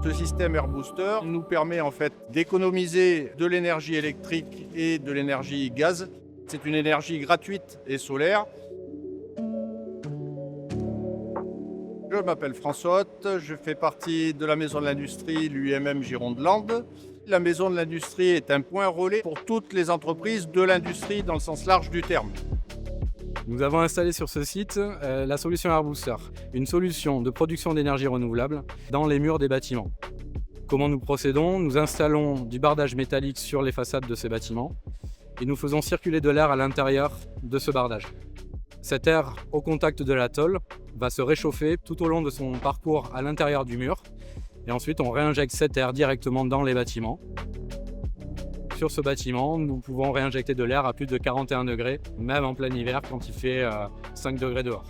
Ce système Air Booster nous permet en fait d'économiser de l'énergie électrique et de l'énergie gaz. C'est une énergie gratuite et solaire. Je m'appelle François Hoth, je fais partie de la Maison de l'Industrie, l'UMM Gironde-Land. La Maison de l'Industrie est un point relais pour toutes les entreprises de l'industrie dans le sens large du terme. Nous avons installé sur ce site la solution Air Booster, une solution de production d'énergie renouvelable dans les murs des bâtiments. Comment nous procédons? Nous installons du bardage métallique sur les façades de ces bâtiments et nous faisons circuler de l'air à l'intérieur de ce bardage. Cet air au contact de la tôle va se réchauffer tout au long de son parcours à l'intérieur du mur et ensuite on réinjecte cet air directement dans les bâtiments. Sur ce bâtiment, nous pouvons réinjecter de l'air à plus de 41 degrés, même en plein hiver quand il fait 5 degrés dehors.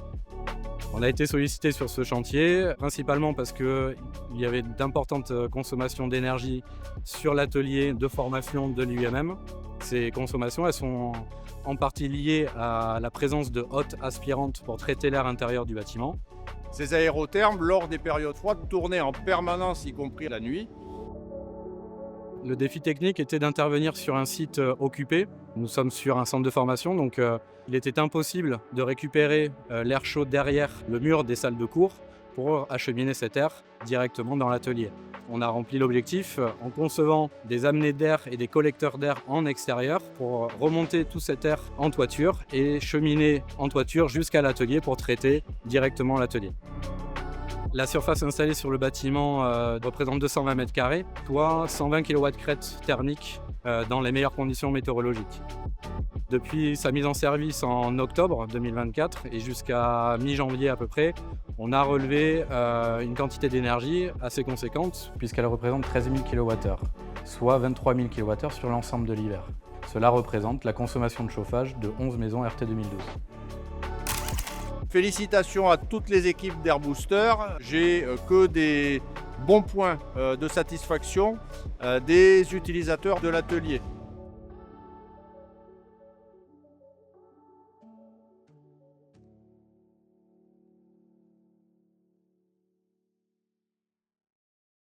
On a été sollicité sur ce chantier, principalement parce qu'il y avait d'importantes consommations d'énergie sur l'atelier de formation de l'UMM. Ces consommations, elles sont en partie liées à la présence de hottes aspirantes pour traiter l'air intérieur du bâtiment. Ces aérothermes, lors des périodes froides, tournaient en permanence, y compris la nuit. Le défi technique était d'intervenir sur un site occupé. Nous sommes sur un centre de formation, donc il était impossible de récupérer l'air chaud derrière le mur des salles de cours pour acheminer cet air directement dans l'atelier. On a rempli l'objectif en concevant des amenées d'air et des collecteurs d'air en extérieur pour remonter tout cet air en toiture et cheminer en toiture jusqu'à l'atelier pour traiter directement l'atelier. La surface installée sur le bâtiment représente 220 m², soit 120 kW crête thermique dans les meilleures conditions météorologiques. Depuis sa mise en service en octobre 2024 et jusqu'à mi-janvier à peu près, on a relevé une quantité d'énergie assez conséquente puisqu'elle représente 13 000 kWh, soit 23 000 kWh sur l'ensemble de l'hiver. Cela représente la consommation de chauffage de 11 maisons RT 2012. Félicitations à toutes les équipes d'Air Booster. J'ai que des bons points de satisfaction des utilisateurs de l'atelier.